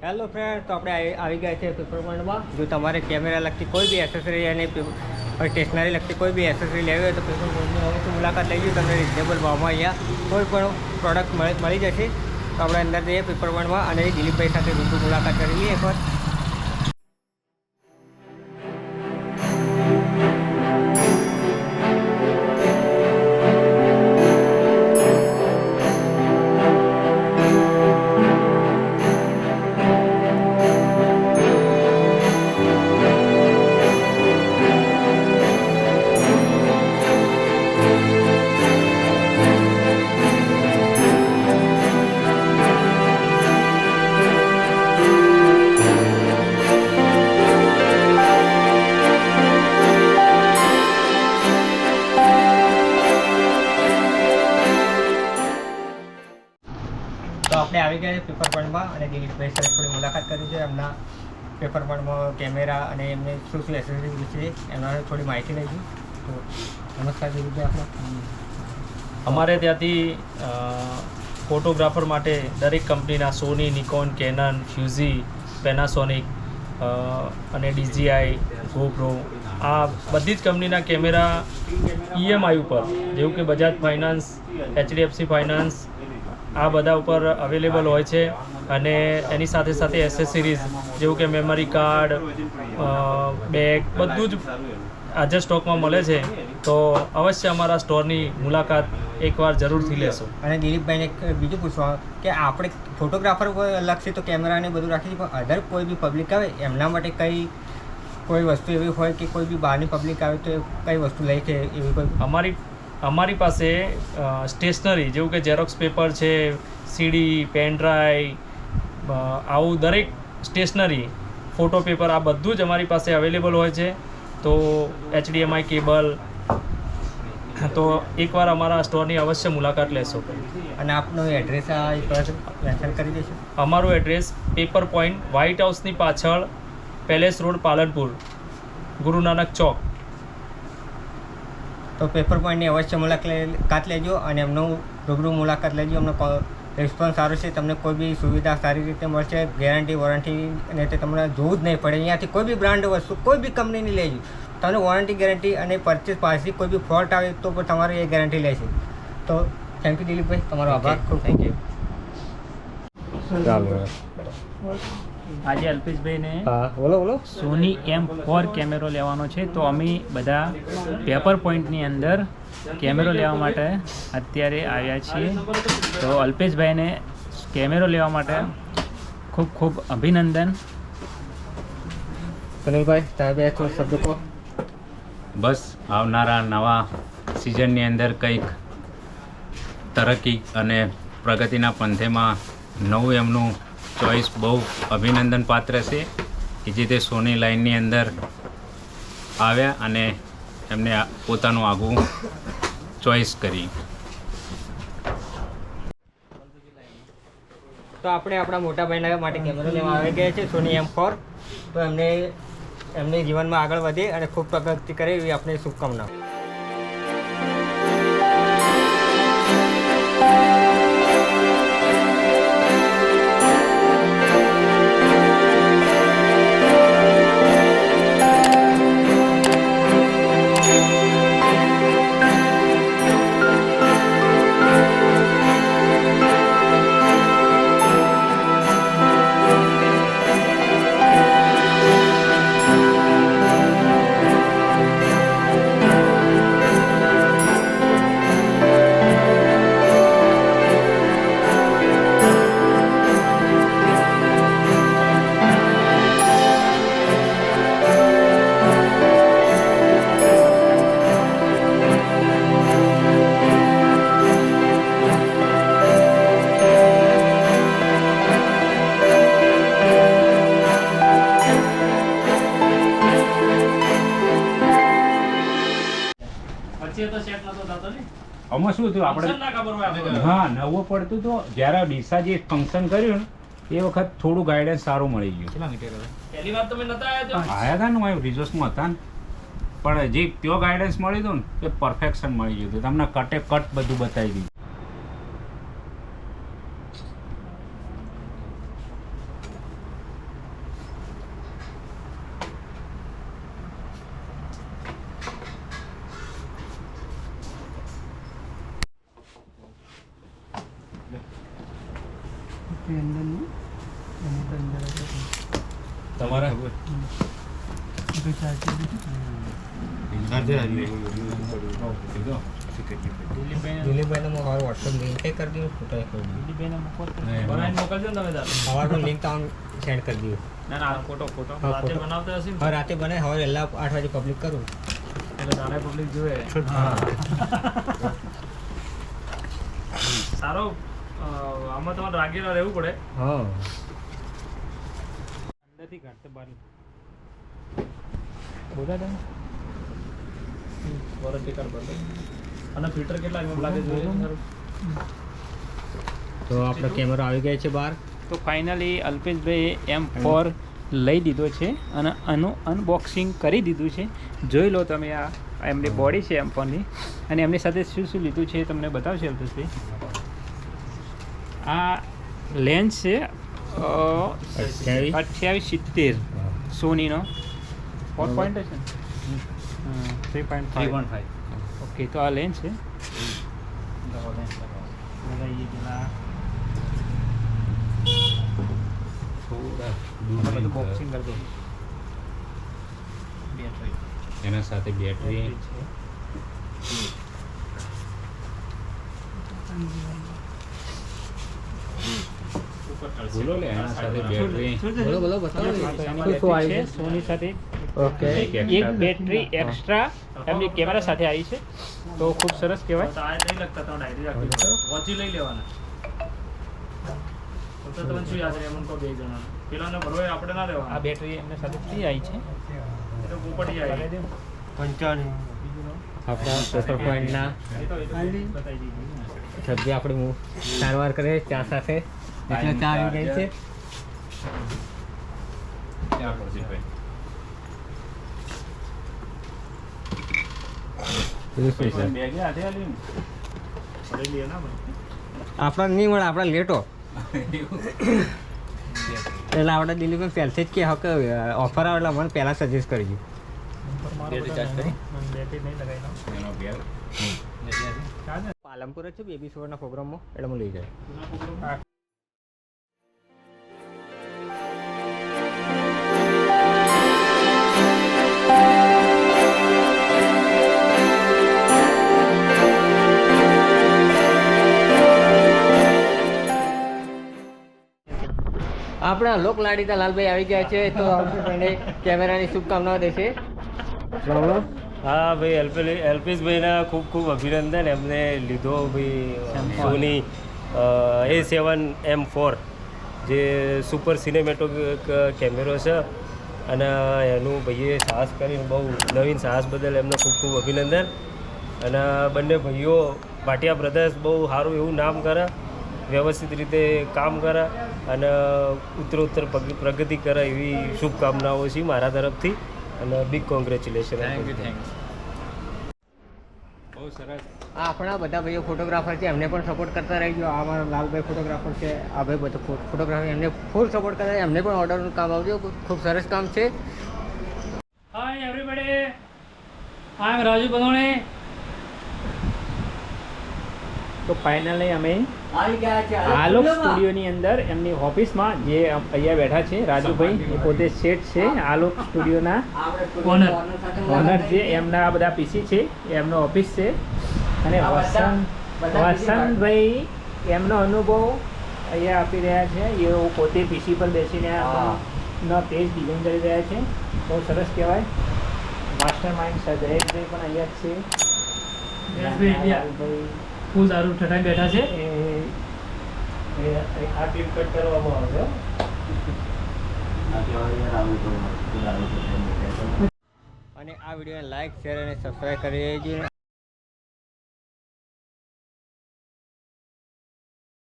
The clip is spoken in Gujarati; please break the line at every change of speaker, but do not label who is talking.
હેલો ફ્રેન્ડ, તો આપણે આવી ગયા છે પેપરમેન્ટમાં. જો તમારે કેમેરા લગતી કોઈ બી એસેસરી અને સ્ટેશનરી લગતી કોઈ બી એસેસરી લેવી હોય તો પેપરમેન્ટની અવશ્ય મુલાકાત લઈ જઈએ. તમને રિઝનેબલ ભાવમાં અહીંયા કોઈ પણ પ્રોડક્ટ મળી જશે. તો આપણે અંદર જઈએ પેપરમેન્ટમાં અને દિલીપભાઈ સાથે રૂબરૂ મુલાકાત કરી લઈએ એકવાર. તો આપણે આવી ગયા પેપર પોઈન્ટમાં અને દિલીપભાઈ સાથે થોડી મુલાકાત કરી છે. એમના પેપર પોઈન્ટમાં કેમેરા અને એમને શું શું એસેસરી વિશે એના થોડી માહિતી લઈશું. તો નમસ્કાર દિલીપભાઈ.
અમારે ત્યાંથી ફોટોગ્રાફર માટે દરેક કંપનીના સોની, નિકોન, કેનન, ફ્યુઝી, પેનાસોનિક અને DJI, GoPro આ બધી જ કંપનીના કેમેરા EMI ઉપર, જેવું કે બજાજ ફાઇનાન્સ, HDFC ફાઇનાન્સ આ બધા ઉપર અવેલેબલ હોય છે. અને એની સાથે સાથે એસેસરીઝ જેવું કે મેમરી કાર્ડ, બેગ બધું જ આજે સ્ટોકમાં મળે છે. તો અવશ્ય અમારા સ્ટોરની મુલાકાત એકવાર જરૂરથી લેશો.
અને દિલીપભાઈને બીજું પૂછવા કે આપણે ફોટોગ્રાફર લગશે તો કેમેરાને બધું રાખીએ, પણ અધર કોઈ બી પબ્લિક આવે એમના માટે કોઈ વસ્તુ એવી હોય કે કોઈ બી બહારની પબ્લિક આવે તો કઈ વસ્તુ લઈ છે એવી કોઈ
અમારી પાસે સ્ટેશનરી જેવું કે ઝેરોક્સ પેપર છે, CD, પેન ડ્રાઈવ, આવું દરેક સ્ટેશનરી, ફોટો પેપર આ બધું જ અમારી પાસે અવેલેબલ હોય છે. તો HDMI કેબલ, તો એકવાર અમારા સ્ટોરની અવશ્ય મુલાકાત લેશો.
અને આપનું એડ્રેસ મેન્શન કરી દેશો.
અમારું એડ્રેસ પેપર પોઈન્ટ, વ્હાઇટ હાઉસની પાછળ, પેલેસ રોડ, પાલનપુર, ગુરુ નાનક ચોક.
તો પેપર પોઈન્ટની અવશ્ય મુલાકાત લેજો અને એમનું રૂબરૂ મુલાકાત લેજો. એમનો રિસ્પોન્સ સારો છે, તમને કોઈ બી સુવિધા સારી રીતે મળશે, ગેરંટી વોરંટી અને તે તમને જોવું જ નહીં પડે. અહીંયાથી કોઈ બી બ્રાન્ડ વસ્તુ કોઈ બી કંપનીની લેજો, તમને વોરંટી, ગેરંટી અને પરચેસ પાસેથી કોઈ બી ફોલ્ટ આવે તો પણ તમારે એ ગેરંટી લેશે. તો થેન્ક યુ દિલીપભાઈ, તમારો આભાર. ખૂબ થેન્ક યુ. ચાલો.
આજે અલ્પેશભાઈને
બોલો.
સોની M4 કેમેરો લેવાનો છે. તો અમે બધા પેપર પોઈન્ટની અંદર કેમેરો લેવા માટે અત્યારે આવ્યા છીએ. તો અલ્પેશભાઈને કેમેરો લેવા માટે ખૂબ ખૂબ અભિનંદન.
સુનિલભાઈ, તમે બે શબ્દ કહો.
બસ આવનારા નવા સિઝનની અંદર કંઈક તરક્કી અને પ્રગતિના પંથેમાં નવું એમનું ચોઈસ બહુ અભિનંદન પાત્ર છે કે જે તે સોની લાઇનની અંદર આવ્યા અને એમને પોતાનું આગવું ચોઈસ કરી.
તો આપણે આપણા મોટા ભાઈના માટે કેમેરો લેવા આવી ગયા છે, સોની M4. તો એમને જીવનમાં આગળ વધે અને ખૂબ પ્રગતિ કરે એવી આપણી શુભકામના.
આમાં શું હતું આપણે નવું પડતું તો જ્યારે ડીસા જે ફંક્શન કર્યું ને એ વખત થોડું ગાઈડન્સ સારું મળી ગયું.
પહેલી વાર તમે નતા
આવ્યા હતા ને રિઝોર્સમાં હતા ને, પણ જે પ્યોર ગાઈડન્સ મળી હતું ને એ પરફેક્શન મળી ગયું હતું. તમને કટે કટ બધું બતાવી દીધું. તમારા
દિલીપભાઈને હું હવે વોટ્સઅપ લિંક કરી દઉં ફોટો
દિલીપભાઈને મૂકો તો.
બનાવીને મોકલજો ને તમે તાર
સવારનું લિંક તમને સેન્ડ કરી દઉં
ના ના ફોટો ફોટો
હા,
રાતે
ફોટો.
બનાવતા હશે ને
હવે રાતે બને હવે વહેલા 8 વાગે પબ્લિક કરું
એટલે તારે પબ્લિક જોવે સારો આમાં તમારે રાગેલા રહેવું પડે
હા
અંદરથી કાઢતે બહાર બોલા તમે
વોરંટી કાર્ડ બદલે અને ફિલ્ટર કેટલા એમ લાગે જોઈએ ખરું?
તો આપણો કેમેરો આવી ગયો છે બહાર
તો ફાઇનલી અલ્પેશભાઈએ M4 લઈ દીધો છે અને આનું અનબોક્સિંગ કરી દીધું છે. જોઈ લો તમે આ એમની બોડી છે M4ની અને એમની સાથે શું શું લીધું છે એ તમને બતાવશે અલ્પેશભાઈ. આ લેન્સ છે 2870 સોનીનો 4 પોઈન્ટ છે ને 3.5 ઓકે તો આ લેન્સ છે લગાવીએ પેલા બધું બોક્સિંગ કરી દો. બેટરી
એના સાથે બેટરી
છે
બોલો લે એના સાથે બેટરી
બોલો બોલો બતાવો
તો એની
શું શું
બેટરી
આવી
છે
છે
સોની સાથે
ઓકે
એક બેટરી એક્સ્ટ્રા એમની કેમેરા સાથે આવી છે તો ખૂબ સરસ
તો
કહેવાય.
આ નહીં લગતા તમે ડાયરી રાખી દો વોચી લઈ લેવાના તો તમને શું યાદ રહે એમ કહો બે જણા પેલાને ભરવાય આપણે ના
આ
રહેવાના
બેટરી એમને સાથે ફ્રી આવી છે.
એ તો પોપટી આવી
આપણા પેપર પોઈન્ટના
બતાવી દીધી.
સબ્જી આપણે સારવાર કરે ચા સાથે એટલે ચા આવી ગઈ છે
ક્યાં પડશે ભાઈ
બીજું શું છે?
બેગ હાથે આલી ને.
ભરી લઈએ ના ભાઈ
આપણા નહીં મળે આપણા લેટો એટલે આપણે દિલ્હી પહેલથી જ કે હક ઓફર આવે એટલે મને પહેલાં સજેસ્ટ કરજો
બેટરી ચાર્જ કરી બેટરી નહીં લગાવી દઉં.
એનો બેલ
ચાલે.
પાલનપુર જ છે બેબી શોરના પ્રોગ્રામમાં એટલે હું લઈ જાય
આ
આપણા લોક લાડીતા લાલભાઈ આવી ગયા છે તો આપણે કેમેરાની શુભકામનાઓ દેશે
હા ભાઈ અલ્પેશભાઈના ખૂબ ખૂબ અભિનંદન એમને લીધો ભાઈ સોની A7M4 જે સુપર સિનેમેટો કેમેરો છે અને એનું ભાઈએ સાહસ કરીને બહુ નવીન સાહસ બદલ એમને ખૂબ ખૂબ અભિનંદન અને બંને ભાઈઓ ભાટિયા બ્રધર્સ બહુ સારું એવું નામ કરે વ્યવસ્થિત રીતે કામ કરે અને ઉત્તરોત્તર પ્રગતિ કરે એવી શુભકામનાઓ છે મારા તરફથી અને બિગ કોંગ્રેચ્યુલેશન.
બહુ સરસ
આ આપણા બધા ભાઈઓ ફોટોગ્રાફર છે એમને પણ સપોર્ટ કરતા રહીજો. આ મારા લાલભાઈ ફોટોગ્રાફર છે આ ભાઈ બધા ફોટોગ્રાફર એમને ફૂલ સપોર્ટ કરતા એમને પણ ઓર્ડરનું કામ આવજો ખૂબ સરસ કામ છે.
Hi everybody, I am Raju Badone. તો ફાઇનલી અમે
આવી ગયા છે
આલોક સ્ટુડિયોની અંદર એમની ઓફિસમાં જે અહીંયા બેઠા છે રાજુભાઈ એ પોતે શેઠ છે આલોક સ્ટુડિયોના ઓનર છે. એમના આ બધા પીસી છે એમનો ઓફિસ છે અને વસંતભાઈ એમનો અનુભવ અહીંયા આપી રહ્યા છે. એ પોતે પીસી પર બેસીને નો પેજ ડિઝાઇન કરી રહ્યા છે. બહુ સરસ કહેવાય. માસ્ટર માઇન્ડ જયેશભાઈ પણ અહીંયા જ છે. લાલભાઈ
ફૂલ દારૂ ઠઠાઈ બેઠા છે
આ ક્લિપ કટ કરવામાં આવ્યો.
અને આ વિડીયોને લાઈક શેર અને સબસ્ક્રાઈબ કરી દેજો.